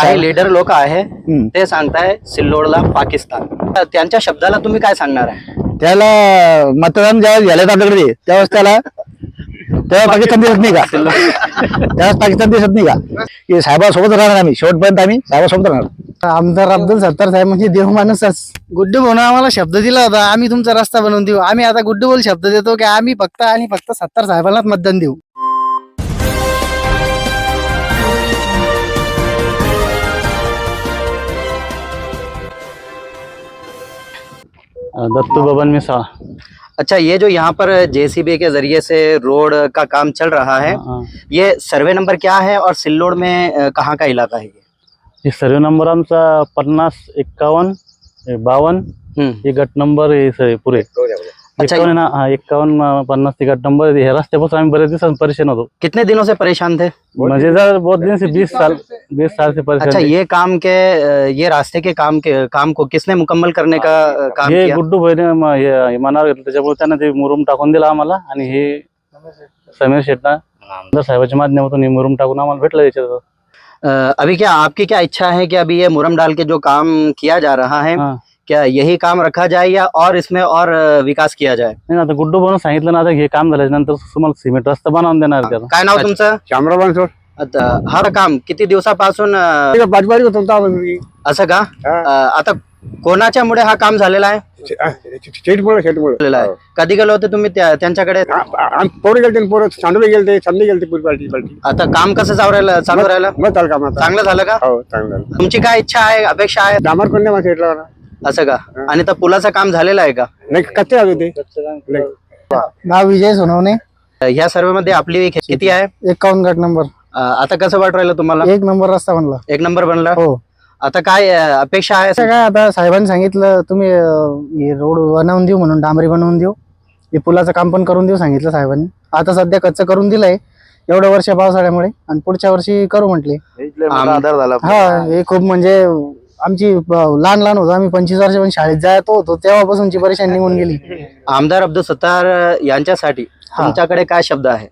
काही लीडर लोक आहे ते सांगताय सिल्लोडला पाकिस्तान. त्यांच्या शब्दाला तुम्ही काय सांगणार आहे? त्याला मतदान ज्यावेळेस झालं आपल्याकडे त्यावेळेस तेव्हा पाकिस्तान दिसत नाही का? त्यावेळेस पाकिस्तान दिसत नाही का की साहेबासोबत राहणार आम्ही शेवटपर्यंत, आम्ही साहेबासोबत राहणार. आमदार अब्दुल सत्तार साहेब म्हणजे देव माणूसच. गुड्डू भाऊन आम्हाला शब्द दिला होता, आम्ही तुमचा रस्ता बनवून देऊ. आम्ही आता गुड्डू भाऊ शब्द देतो की आम्ही फक्त आणि फक्त सत्तार साहेबांनाच मतदान देऊ. दत्तू बबन मिसा। अच्छा, ये जो यहाँ पर जेसीबी के जरिए से रोड का काम चल रहा है, ये सर्वे नंबर क्या है और सिल्लोड में कहाँ का इलाका है? ये सर्वे नंबर आमचा 50, 51, 52 ये गट नंबर हे सगळे पुरे. अच्छा, 51, 50 ते गट नंबर. हे रस्त्यापासून आम्ही बरेच दिवस परेशान होतो. कितने दिनों से परेशान थे? म्हणजे जर बहुत दिन से 20 साल से परेशान. अच्छा, ये रास्ते के काम को किसने मुकम्मल करने का काम हे किया? गुड्डू भाईने मनावर घेतलं, त्याच्यामुळे त्यांना ते मुरुम टाकून दिला आम्हाला. आणि हे समीर शेट्टा आमदार साहेबांच्या माध्यमातून हे मुरुम टाकून आम्हाला भेटलं याच्यात. अभी क्या आपकी क्या इच्छा है कि अभी ये मुरम डाल के जो काम किया जा रहा है, क्या यही काम रखा जाए या और इसमें और विकास किया जाए? नाही, आता गुड्डू भाऊन सांगितलं ना, आता हे काम झाल्याच्या नंतर तुम्हाला सिमेंट रस्ता बनवून देणार त्याला. काय नाव तुमचं? शामराव सोड. आता हा काम किती दिवसापासून बाजबारी होतो असं का? आता कोणाच्यामुळे हा काम झालेला आहे? झालेला आहे. कधी गेलो होते तुम्ही त्यांच्याकडे? पोरं गेलते, पोरं सांडवे गेलते, संधी गेलते पूर्वी पार्टी. आता काम कसं चालू राहिलं? चांगलं झालं का? हो, चांगलं. तुमची काय इच्छा आहे, अपेक्षा आहे? डांबर कोण नाही माहिती असं का? आणि तर पुलाचं काम झालेलं आहे का? नाही, कच्चे आले ते. नाव विजय सोनवणे, ह्या सर्वे मध्ये आपली किती आहे? 51 गट नंबर. आता कसं वाटू राहिलं तुम्हाला? 1 नंबर रस्ता बनला. 1 नंबर बनला. हो. आता काय अपेक्षा आहे? असं काय, आता साहेबांनी सांगितलं तुम्ही हे रोड बनवून देऊ म्हणून, डांबरी बनवून देऊ, हे पुलाचं काम पण करून देऊ सांगितलं साहेबांनी. आता सध्या कच्चं करून दिलंय एवढ्या वर्ष पावसाळ्यामुळे, आणि पुढच्या वर्षी करू म्हटले. आमदार झाला. हा, हे खूप म्हणजे आमची लहान होतो आम्ही, 25 वर्ष पण शाळेत जायत होतो तेव्हापासूनची परेशानी निघून गेली. आमदार अब्दुल सत्तार यांच्यासाठी तुमच्याकडे काय शब्द आहे?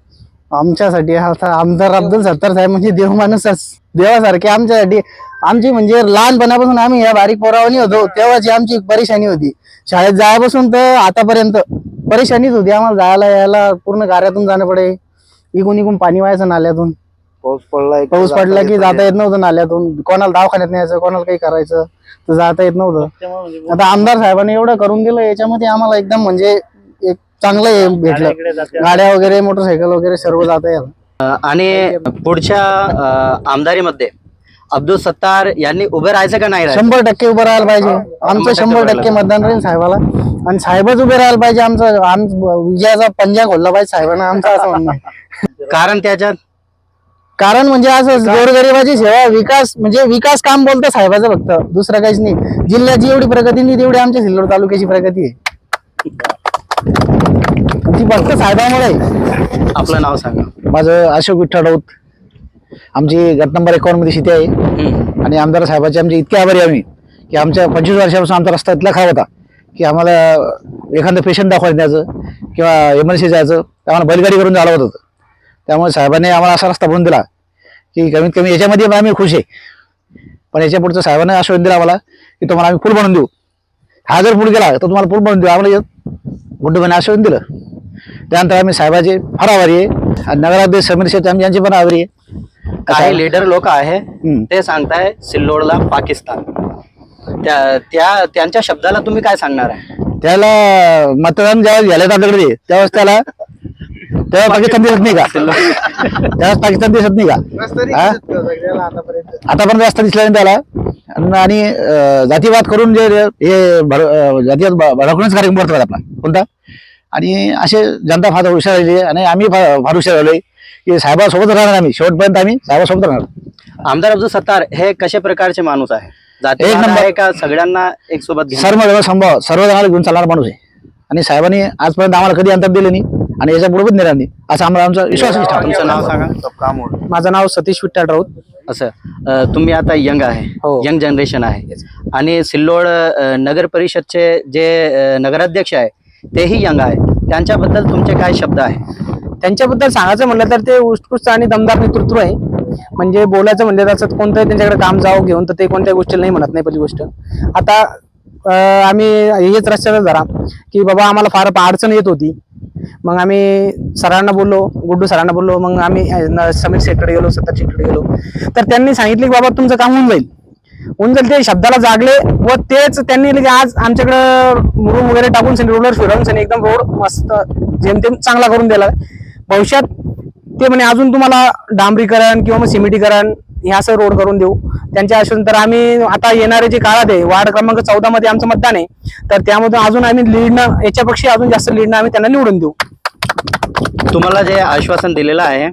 आमच्यासाठी आता आमदार अब्दुल सत्तार साहेब म्हणजे देव माणूसच, देवासारखे आमच्यासाठी. आमची म्हणजे लहानपणापासून आम्ही या बारीक पोरावानी होतो तेव्हाची आमची परेशानी होती. शाळेत जायपासून तर आतापर्यंत परेशानीच होती आम्हाला. जायला यायला पूर्ण गाऱ्यातून जाणं पडे, इकून पाणी व्हायचं नाल्यातून. पाऊस पडला की जाता येत नव्हतं नाल्यातून. कोणाला दवाखान्यात न्यायचं, कोणाला काही करायचं तर जाता येत नव्हतं. आता आमदार साहेबांनी एवढं करून दिलं, याच्यामध्ये आम्हाला एकदम म्हणजे एक चांगलं हे भेटलं. गाड्या वगैरे, मोटरसायकल वगैरे सर्व जाता येत. आणि पुढच्या आमदारीमध्ये अब्दुल सत्तार यांनी उभे राहायचं का नाही? 100% उभं राहायला पाहिजे. आमचं 100% मतदान राहील साहेबाला, आणि साहेबच उभे राहायला पाहिजे. विजयाचा पंजा खोलला पाहिजे साहेबांना, आमचं असं म्हणणं आहे. कारण त्याच्यात कारण म्हणजे असं गोरगरिबाची सेवा, विकास म्हणजे विकास काम बोलतं साहेबाचं फक्त, दुसरं काहीच नाही. जिल्ह्याची एवढी प्रगती नाही तेवढी आमच्या सिल्लोड तालुक्याची प्रगती आहे, ती फक्त साहेबामुळे. आपलं नाव सांगा. माझं अशोक विठ्ठल राऊत. आमची गट नंबर 51 मध्ये शेती आहे. आणि आमदार साहेबांचे आमचे इतके आभारी आम्ही की आमच्या 25 वर्षापासून आमचा रस्ता इतका खराब होता की आम्हाला एखादं पेशंट दाखवायला न्यायचं किंवा एमर्जन्सी जायचं तर आम्हाला बैलगाडी करून जावं लागत होतं. त्यामुळे साहेबांनी आम्हाला असा रस्ता बनवून दिला की कमीत कमी याच्यामध्ये आम्ही खुश आहे. पण याच्या पुढचं साहेबांनी आश्वासन दिलं आम्हाला की तुम्हाला आम्ही पूल बनवून देऊ. हा जर पूल गेला तर तुम्हाला पूल बनवून देऊ, आम्हाला गुड्डूबाईंनी आश्वासन दिलं. त्यानंतर आम्ही साहेबाचे फार आभारी आहे. आणि नगराध्यक्ष समीर शेट्टी यांची पण आभारी आहे. काही लीडर लोक आहे ते सांगताय सिल्लोडला पाकिस्तान. त्यांच्या शब्दाला तुम्ही काय सांगणार आहे? त्याला मतदान ज्यावेळेस झालं आपल्याकडे त्यावेळेस तेव्हा पाकिस्तान दिसत नाही का? त्यावेळेस पाकिस्तान दिसत नाही का? आतापर्यंत रस्ता दिसला नाही त्याला. आणि जातीवाद करून जे हे जातीवाद भडकवण्याचा कार्यक्रम करतात आपला कोणता. आणि असे जनता फार हुशार राहिली आणि आम्ही फार हुशार झालोय की साहेबासोबत राहणार आम्ही शेवटपर्यंत, आम्ही साहेबासोबत राहणार. आमदार अब्दुल सत्तार हे कशा प्रकारचे माणूस आहे? एक नंबर आहे का? सगळ्यांना एक सोबत घेऊन? सर्व जणांना घेऊन चालणारा माणूस आहे. आणि साहेबांनी आजपर्यंत आम्हाला कधी अंतर दिलं नाही आणि याच्या पुढे पण देणार नाही असं आमचा विश्वास आहे. तुमचं नाव सांगा. माझं नाव सतीश विठ्ठल राऊत. असं तुम्ही आता यंग आहे, यंग जनरेशन आहे. आणि सिल्लोड नगर परिषदचे जे नगराध्यक्ष आहे तेही यंग आहे. त्यांच्याबद्दल तुमचे काय शब्द आहे? त्यांच्याबद्दल सांगायचं म्हटलं तर ते उत्कृष्ट आणि दमदार नेतृत्व आहे. म्हणजे बोलायचं म्हणजे त्याचं कोणतंही त्यांच्याकडे काम जावं घेऊन तर ते कोणत्या गोष्टीला नाही म्हणत नाही. पहिली गोष्ट आता आम्ही हेच रस्त्याचा धरा की बाबा आम्हाला फार अडचण येत होती. मग आम्ही सरांना बोललो, गुड्डू सरांना बोललो, मग आम्ही समीर शेठकडे गेलो, सत्तर शेठकडे गेलो. तर त्यांनी सांगितले की बाबा तुमचं काम होऊन जाईल ते शब्दाला जागले व तेच त्यांनी लगे आज आमच्याकडं मुरुम वगैरे टाकून रोडवर फिरवून एकदम रोड मस्त जेमतेम चांगला करून दिला. भविष्यात ते म्हणे अजून तुम्हाला डांबरीकरण किंवा मग सिमेंटीकरण हे असं रोड करून देऊ त्यांच्या असून. तर आम्ही आता येणारे जे काळात आहे, वार्ड क्रमांक 14 मध्ये आमचं मतदान आहे, तर त्यामधून अजून आम्ही लीडनं याच्यापेक्षा अजून जास्त लीडनं आम्ही त्यांना निवडून देऊ. तुम्हाला जे आश्वासन दिलेलं आहे,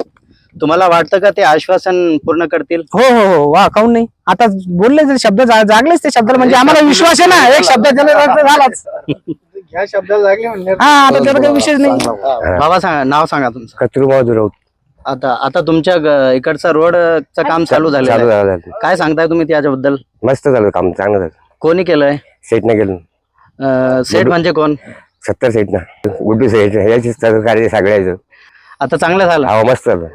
तुम्हाला वाटतं का ते आश्वासन पूर्ण करतील? हो हो हो, वा काऊन नाही. आता बोलले जे शब्द जागलेच ते शब्दाला, म्हणजे आम्हाला विश्वास आहे ना. एक शब्द झालाच ह्या शब्दाला लागले म्हणजे हा, आता त्याचा काही विषय नाही. बाबा सांगा, नाव सांगा तुमचं. कत्रूबाबू राऊत. आता तुमच्या इकडचा रोडचं काम चालू झालेलं चालू आहे. झालं. काय सांगताय तुम्ही त्याच्याबद्दल? मस्त झालं काम, चांगलं झालं. कोणी केलंय? सेटने गेलं. सेठ म्हणजे कोण? 70 सेटना, गुड्डू सेट याची सहकार्य सगळ्याचं. आता चांगलं झालं. हा मस्त झालं.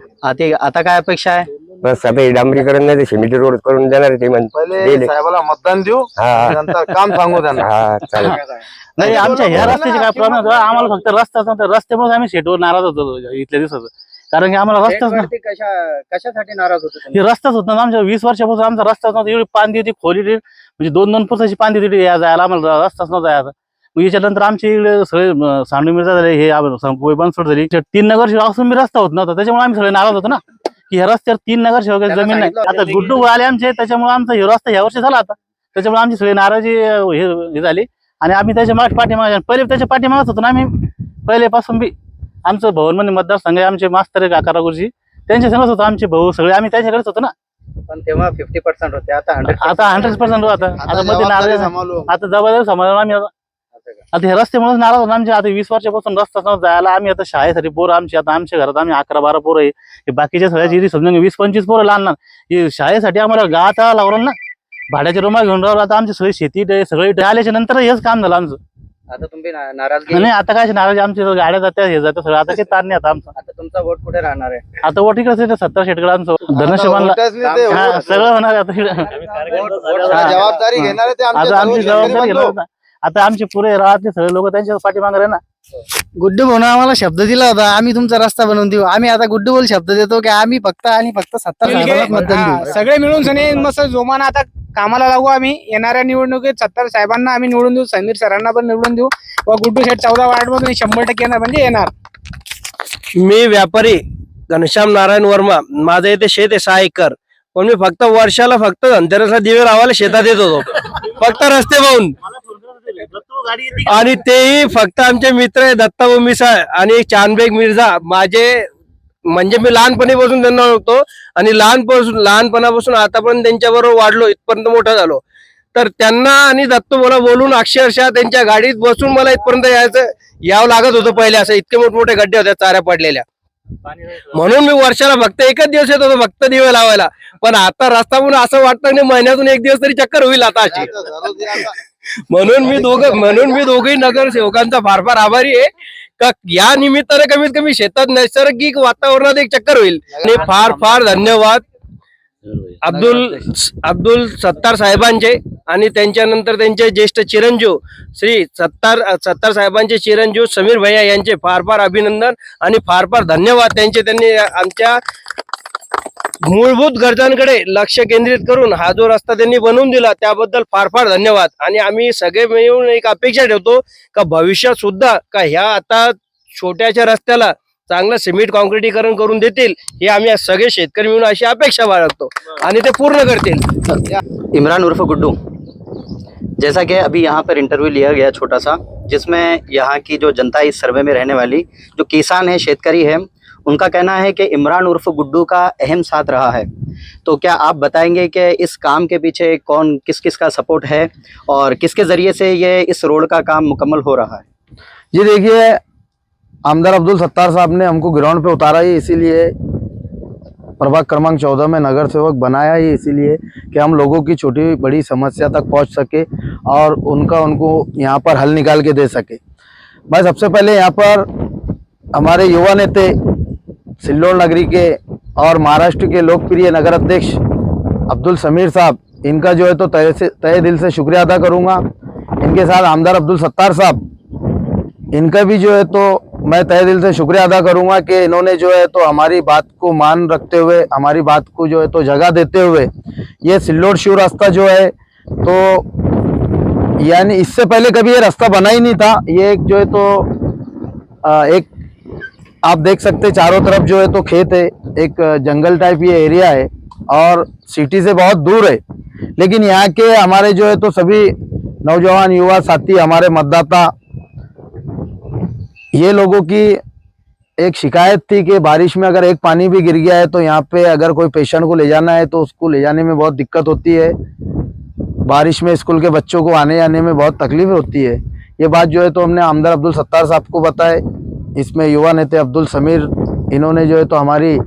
आता काय अपेक्षा आहे? बस आता हे डांबरीकरण नाही, सिमेंट रोड करून देणार ते पहिले साहेबाला मतदान देऊ, हा नंतर काम सांगू त्यांना. हा चालेल. नाही, आमच्या ह्या रस्त्याचे काय प्रॉब्लेम होता, आम्हाला फक्त रस्ताच नव्हता. रस्त्यामुळे आम्ही शेटवर नाराज होतो इथल्या दिवसाचं. कारण की आम्हाला रस्ताच कशासाठी नाराज होते? हे रस्ताच होत नव्हता. आमच्या 20 वर्षापासून आमचा रस्ताच नव्हता. एवढी पांदी होती, खोली होती, म्हणजे 2-2 फुटाची पांदी होती जायला, आम्हाला रस्ताच नव्हता यायचा. मग याच्यानंतर आमचे इकडे सगळे सांडू मिरजा झाले, हे बनसोड झाली, 3 नगरसेवक असून मी रस्ता होत नव्हता. त्याच्यामुळे आम्ही सगळे नाराज होतो ना की ह्या रस्त्यावर 3 नगरसेवक जमीन नाही. आता गुड्डू आले आमचे, त्याच्यामुळे आमचा हे रस्ता ह्या वर्षी झाला. आता त्याच्यामुळे आमची सगळी नाराजी हे झाली आणि आम्ही त्याच्या पाठीमागे, पहिले त्याच्या पाठीमागच होतो ना आम्ही पहिलेपासून बी. आमचं भवनमध्ये मतदारसंघ आहे, आमचे मास्तर आहे काकाराव गुरुजी, त्यांच्या संगच होतो. आमचे भाऊ सगळे आम्ही त्याच्याकडेच होतो ना. पण तेव्हा 50% होते, आता 100% आता मध्ये नाराज, आता जबरदस्त समाधान आम्ही. आता हे रस्त्यामुळेच नाराज होतो आमचे. आता 20 वर्षापासून रस्ताच नव्हता जायला. आम्ही आता शाळेसाठी पोरं आमची, आता आमच्या घरात आम्ही 11-12 पोरं आहे. हे बाकीच्या सगळ्याची समजून 20-25 पोरं लहान लहान. हे शाळेसाठी आम्हाला गावात लागलं ना, भाड्याचे रूम घेऊन राहिलो. आता आमची सगळी शेती सगळी आल्याच्या नंतर हेच काम झालं आमचं. आता तुम्ही नाराज नाही, आता काय नाराज, आमची गाड्या जात्या, हे जातं सगळं. आता काही ताण नाही आता आमचं. आता तुमचा वोट कुठे राहणार आहे? आता वोट इकडे 70 शेटकडे आमचं धनुष्यबाणला सगळं होणार आता. जबाबदारी घेणार आहे ते आता आमची जबाबदारी घेणार. आता आमचे पुरे राहते सगळे लोक त्यांच्या पाठीमागे ना. गुड्डू भाऊ आम्हाला शब्द दिला होता, आम्ही तुमचा रस्ता बनवून देऊ. आम्ही आता गुड्डू बोल शब्द देतो की आम्ही फक्त 70 साहेबांनाच मतदान देऊ. सगळे मिळून सनी मस्त जोमानं आता कामाला लागू. आम्ही येणाऱ्या निवडणुकीत 70 साहेबांना आम्ही निवडून देऊ, समीर सरांना पण निवडून देऊ व गुड्डू शेठ 14 वार्ड मधून 100% येणार म्हणजे येणार. मी व्यापारी घनश्याम नारायण वर्मा, माझं इथे शेत आहे 6 एकर. पण मी फक्त वर्षाला फक्त धनतेरसला दिवे लावायला शेतात येत होतो, फक्त रस्ते पाहून. आणि तेही फक्त आमचे मित्र आहे दत्ताभाऊ मिसाळ आणि चांदबेग मिर्झा, माझे म्हणजे मी लहानपणीपासून त्यांना ओळखतो आणि लहानपणापासून आतापर्यंत त्यांच्याबरोबर वाढलो, इथपर्यंत मोठा झालो. तर त्यांना आणि दत्तूभाऊला बोलून अक्षरशः त्यांच्या गाडीत बसून मला इथपर्यंत यावं लागत होतं. पहिले असं इतके मोठमोठे गड्डे होत्या चाऱ्या पडलेल्या, म्हणून मी वर्षाला फक्त एकच दिवस येत होतो फक्त दिवे लावायला. पण आता रस्ता म्हणून असं वाटतं की महिन्यातून एक दिवस तरी चक्कर होईल आता अशी. म्हणून मी दोघही नगरसेवकांचा फार फार आभारी आहे का या निमित्ताने कमीत कमी शेतात नैसर्गिक वातावरणात एक चक्कर होईल. आणि फार फार धन्यवाद अब्दुल सत्तार साहेबांचे आणि त्यांच्यानंतर त्यांचे ज्येष्ठ चिरंजीव श्री सत्तार साहेबांचे चिरंजीव समीर भैया यांचे फार फार अभिनंदन आणि फार फार धन्यवाद त्यांचे. त्यांनी आमच्या मूलभूत गरजांकडे लक्ष केंद्रित करून हा जो रस्ता त्यांनी बनवून दिला त्याबद्दल फार फार धन्यवाद. आणि आम्ही सगळे मिळून एक अपेक्षा ठेवतो का भविष्यात सुद्धा का ह्या आता छोट्याशा रस्त्याला चांगलं सिमेंट कॉन्क्रिटीकरण करून देतील, हे आम्ही सगळे शेतकरी मिळून अशी अपेक्षा बाळगतो आणि ते पूर्ण करतील. इमरान उर्फ गुड्डू, जैसा कि अभी यहाँ पर इंटरव्यू लिया गया छोटा सा, जिसमें यहाँ की जो जनता इस सर्वे में रहने वाली जो किसान है, शेतकरी है, उनका कहना है कि इमरान उर्फ गुड्डू का अहम साथ रहा है. तो क्या आप बताएंगे कि इस काम के पीछे कौन किस किस का सपोर्ट है और किसके ज़रिए से ये इस रोड का काम मुकम्मल हो रहा है? जी देखिए, आमदार अब्दुल सत्तार साहब ने हमको ग्राउंड पे उतारा ही इसीलिए, प्रभाग क्रमांक 14 में नगर सेवक बनाया ही इसीलिए कि हम लोगों की छोटी बड़ी समस्या तक पहुंच सके और उनको यहाँ पर हल निकाल के दे सके. मैं सबसे पहले यहाँ पर हमारे युवा नेता सिल्लोड नगरी के और महाराष्ट्र के लोकप्रिय नगर अध्यक्ष अब्दुल समीर साहब, इनका जो है तो तहे दिल से शुक्रिया अदा करूंगा। इनके साथ आमदार अब्दुल सत्तार साहब, इनका भी जो है तो मैं तहे दिल से शुक्रिया अदा करूंगा कि इन्होंने जो है तो हमारी बात को मान रखते हुए, हमारी बात को जो है तो जगह देते हुए ये सिल्लोड शिव रास्ता जो है तो यानी इससे पहले कभी ये रास्ता बना ही नहीं था। ये एक जो है तो एक आप देख सकते चारों तरफ जो है तो खेत है, एक जंगल टाइप ये एरिया है और सिटी से बहुत दूर है। लेकिन यहाँ के हमारे जो है तो सभी नौजवान युवा साथी, हमारे मतदाता, ये लोगों की एक शिकायत थी कि बारिश में अगर एक पानी भी गिर गया है तो यहाँ पे अगर कोई पेशेंट को ले जाना है तो उसको ले जाने में बहुत दिक्कत होती है। बारिश में स्कूल के बच्चों को आने जाने में बहुत तकलीफ होती है। ये बात जो है तो हमने आमदार अब्दुल सत्तार साहब को बताए। इसमें युवा नेता अब्दुल समीर, इन्होंने जो है तो हमारी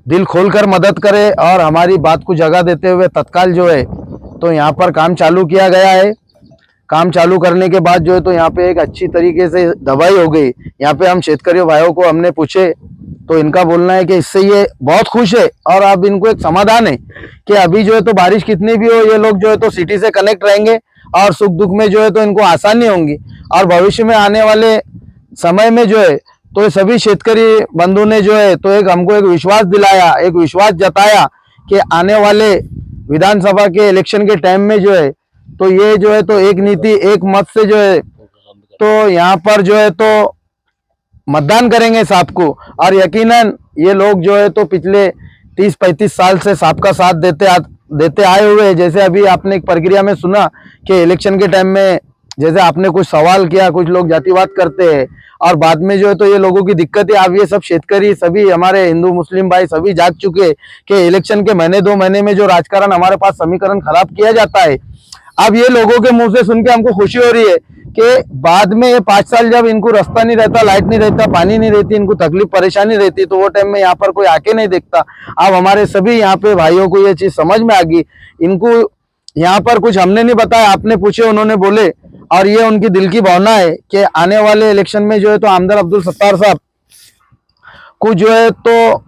दिल खोलकर मदद करे और हमारी बात को जगह देते हुए तत्काल जो है तो यहाँ पर काम चालू किया गया है। काम चालू करने के बाद जो है तो यहाँ पे एक अच्छी तरीके से दवाई हो गई। यहाँ पे हम शेतकरी भाइयों को हमने पूछे तो इनका बोलना है कि इससे ये बहुत खुश है और अब इनको एक समाधान है कि अभी जो है तो बारिश कितनी भी हो, ये लोग जो है तो सिटी से कनेक्ट रहेंगे और सुख दुख में जो है तो इनको आसानी होंगी। और भविष्य में आने वाले समय में जो है तो ये सभी शेतकरी बंधु ने जो है तो एक हमको एक विश्वास दिलाया, एक विश्वास जताया कि आने वाले विधानसभा के इलेक्शन के टाइम में जो है तो ये जो है तो एक नीति एक मत से जो है तो यहाँ पर जो है तो मतदान करेंगे साहब को। और यकीनन ये लोग जो है तो पिछले 30-35 साल से साहब का साथ देते आए हुए हैं। जैसे अभी आपने एक प्रक्रिया में सुना कि इलेक्शन के टाइम में जैसे आपने कुछ सवाल किया, कुछ लोग जातिवाद करते हैं और बाद में जो है तो ये लोगों की दिक्कतें अब ये सब शेतकरी, सभी हमारे हिंदू मुस्लिम भाई सभी जाग चुके हैं कि इलेक्शन के महीने 2 महीने में जो राजकारण हमारे पास समीकरण खराब किया जाता है, अब ये लोगों के मुंह से सुन के हमको खुशी हो रही है कि बाद में ये 5 साल जब इनको रास्ता नहीं रहता, लाइट नहीं रहता, पानी नहीं रहती, इनको तकलीफ परेशानी रहती, तो वो टाइम में यहाँ पर कोई आके नहीं देखता। अब हमारे सभी यहाँ पे भाइयों को ये चीज समझ में आ गई। इनको यहाँ पर कुछ हमने नहीं बताया, आपने पूछे, उन्होंने बोले और ये उनकी दिल की भावना है कि आने वाले इलेक्शन में जो है तो आमदार अब्दुल सत्तार साहब को जो है तो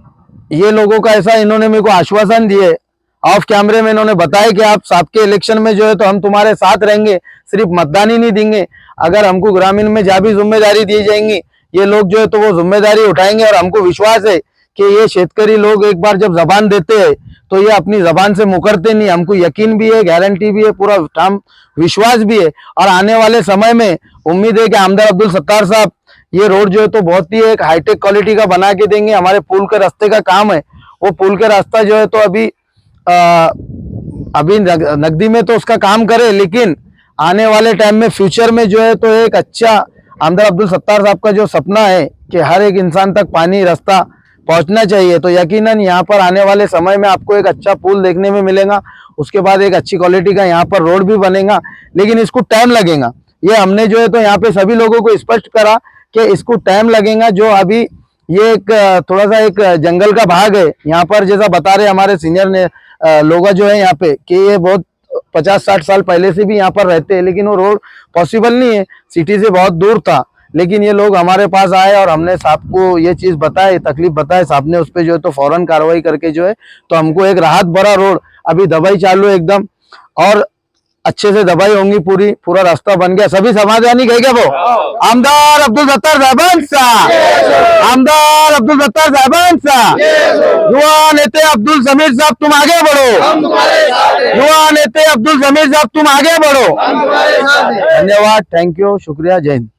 ये लोगों का ऐसा इन्होंने मेरे को आश्वासन दिए ऑफ कैमरे में, इन्होंने बताया कि आप साहब के इलेक्शन में जो है तो हम तुम्हारे साथ रहेंगे, सिर्फ मतदान ही नहीं देंगे, अगर हमको ग्रामीण में जहाँ भी जिम्मेदारी दी जाएंगी ये लोग जो है तो वो जिम्मेदारी उठाएंगे। और हमको विश्वास है कि ये शेतकरी लोग एक बार जब जबान देते हैं तो ये अपनी जबान से मुकरते नहीं। हमको यकीन भी है, गारंटी भी है, पूरा ठाम विश्वास भी है। और आने वाले समय में उम्मीद है कि आमदार अब्दुल सत्तार साहब ये रोड जो है तो बहुत ही एक हाईटेक क्वालिटी का बना के देंगे। हमारे पुल के रास्ते का काम है, वो पुल के रास्ता जो है तो अभी नकदी में तो उसका काम करे, लेकिन आने वाले टाइम में फ्यूचर में जो है तो एक अच्छा आमदार अब्दुल सत्तार साहब का जो सपना है कि हर एक इंसान तक पानी रास्ता पहुंचना चाहिए, तो यकीनन यहाँ पर आने वाले समय में आपको एक अच्छा पुल देखने में मिलेगा। उसके बाद एक अच्छी क्वालिटी का यहाँ पर रोड भी बनेगा, लेकिन इसको टाइम लगेगा। ये हमने जो है तो यहाँ पे सभी लोगों को स्पष्ट करा कि इसको टाइम लगेगा। जो अभी ये एक थोड़ा सा एक जंगल का भाग है यहाँ पर, जैसा बता रहे हमारे सीनियर ने लोग जो है यहाँ पे कि ये बहुत 50-60 साल पहले से भी यहाँ पर रहते हैं, लेकिन वो रोड पॉसिबल नहीं है, सिटी से बहुत दूर था। लेकिन ये लोग हमारे पास आए और हमने साहब को ये चीज बताई, तकलीफ बताए, साहब ने उस पर जो है तो फौरन कार्रवाई करके जो है तो हमको एक राहत भरा रोड, अभी दवाई चालू है एकदम और अच्छे से दवाई होंगी, पूरा रास्ता बन गया। सभी समाधानी कहे क्या वो आमदार अब्दुल सत्तार साहबांचा, आमदार अब्दुल सत्तार साहबांचा। युवा नेते अब्दुल समीर साहब तुम आगे बढ़ो, युवा नेते अब्दुल समीर साहब तुम आगे बढ़ो। धन्यवाद, थैंक यू, शुक्रिया, जय हिंद।